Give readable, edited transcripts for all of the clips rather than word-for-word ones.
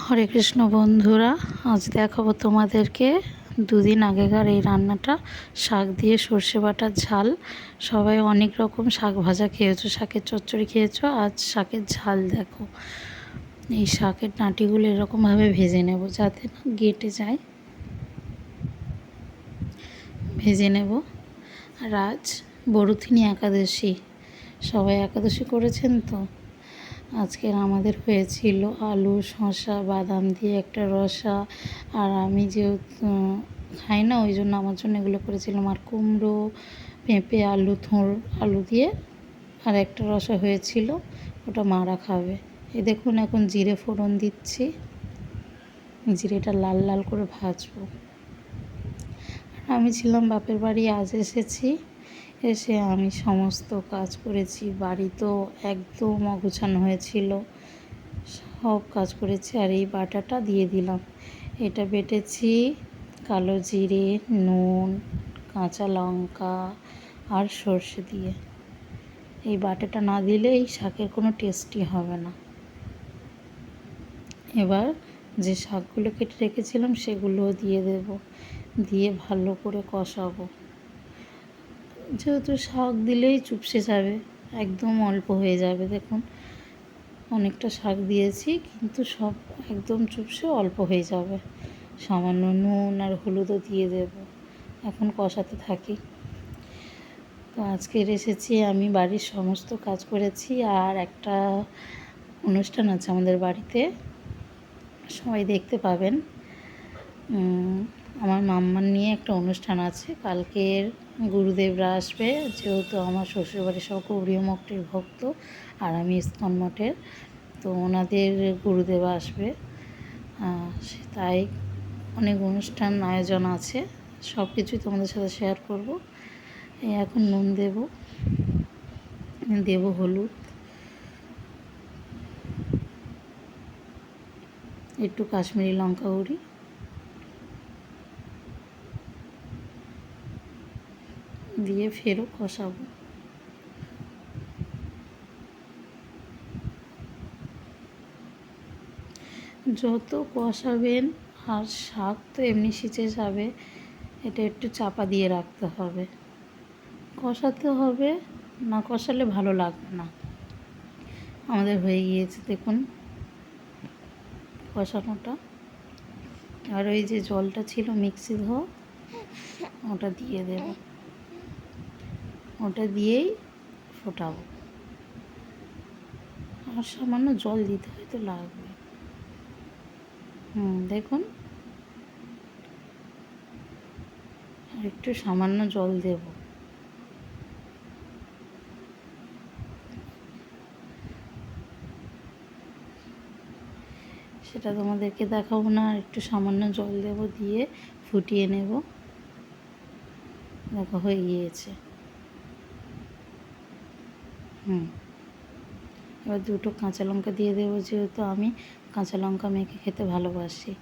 হরে কৃষ্ণ বন্ধুরা, আজ দেখাবো তোমাদেরকে দুদিন আগেকার এই রান্নাটা। শাক দিয়ে সর্ষে বাটার ঝাল। সবাই অনেক রকম শাক ভাজা খেয়েছো, শাকের চচ্চড়ি খেয়েছো, আজ শাকের ঝাল দেখো। এই শাকের ডাঁটিগুলো এরকমভাবে ভেজে নেব যাতে না গেটে যায়, ভেজে নেব। আর আজ বরুথিনী একাদশী, সবাই একাদশী করেছেন তো। আজকের আমাদের হয়েছিল আলু শসা বাদাম দিয়ে একটা রসা, আর আমি যেহেতু খাই না ওই জন্য আমার জন্য এগুলো করেছিলাম। আর কুমড়ো পেঁপে আলু থোড় আলু দিয়ে আর একটা রসা হয়েছিল, ওটা মারা খাবে। এই দেখুন এখন জিরে ফোড়ন দিচ্ছি, জিরেটা লাল লাল করে ভাজবো। আমি ছিলাম বাপের বাড়ি, আজ এসেছি। এসে আমি সমস্ত কাজ করেছি, বাড়ি তো একদম অগোছানো হয়েছিল, সব কাজ করেছি। আর এই বাটাটা দিয়ে দিলাম, এটা বেটেছি কালো জিরে, নুন, কাঁচা লঙ্কা আর সর্ষে দিয়ে। এই বাটাটা না দিলে এই শাকের কোনো টেস্টই হবে না। এবার যে শাকগুলো কেটে রেখেছিলাম সেগুলোও দিয়ে দেব, দিয়ে ভালো করে কষাবো। যেহেতু শাক দিলেই চুপসে যাবে, একদম অল্প হয়ে যাবে। দেখুন অনেকটা শাক দিয়েছি কিন্তু সব একদম চুপসে অল্প হয়ে যাবে। সামান্য নুন আর হলুদও দিয়ে দেব। এখন কষাতে থাকি। তো আজকের এসেছি, আমি বাড়ির সমস্ত কাজ করেছি। আর একটা অনুষ্ঠান আছে আমাদের বাড়িতে, সবাই দেখতে পাবেন। আমার মাম্মার নিয়ে একটা অনুষ্ঠান আছে কালকের। গুরুদেবরা আসবে, যেহেতু আমার শ্বশুরবাড়ির সব গৌরী মঠের ভক্ত আর আমি ইস্কন মঠের, তো ওনাদের গুরুদেবা আসবে। তাই অনেক অনুষ্ঠান আয়োজন আছে, সব কিছুই তোমাদের সাথে শেয়ার করব। এখন নুন দেব হলুদ, একটু কাশ্মীরি লঙ্কা গুঁড়ি দিয়ে ফেরও কষাবো। যত কষাবেন, আর শাক তো এমনি সিঁচে যাবে, এটা একটু চাপা দিয়ে রাখতে হবে, কষাতে হবে, না কষালে ভালো লাগবে না। আমাদের হয়ে গিয়েছে দেখুন কষানোটা। আর ওই যে জলটা ছিল মিক্সি ধোয়া, ওটা দিয়ে দেব, ওটা দিয়েই ফোটাবো। আর সামান্য জল দিতে হয়তো লাগবে। দেখুন আর একটু সামান্য জল দেব। সেটা তোমাদেরকে দেখাবো না, আর একটু সামান্য জল দেব, দিয়ে ফুটিয়ে নেব। দেখো হয়ে গিয়েছে। এবার দুটো কাঁচা লঙ্কা দিয়ে দেবো, যেহেতু আমি কাঁচা লঙ্কা মেখে খেতে ভালোবাসি।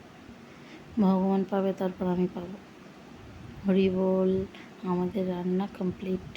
ভগবান পাবে, তারপর আমি পাবো। হরি বল। আমাদের রান্না কমপ্লিট।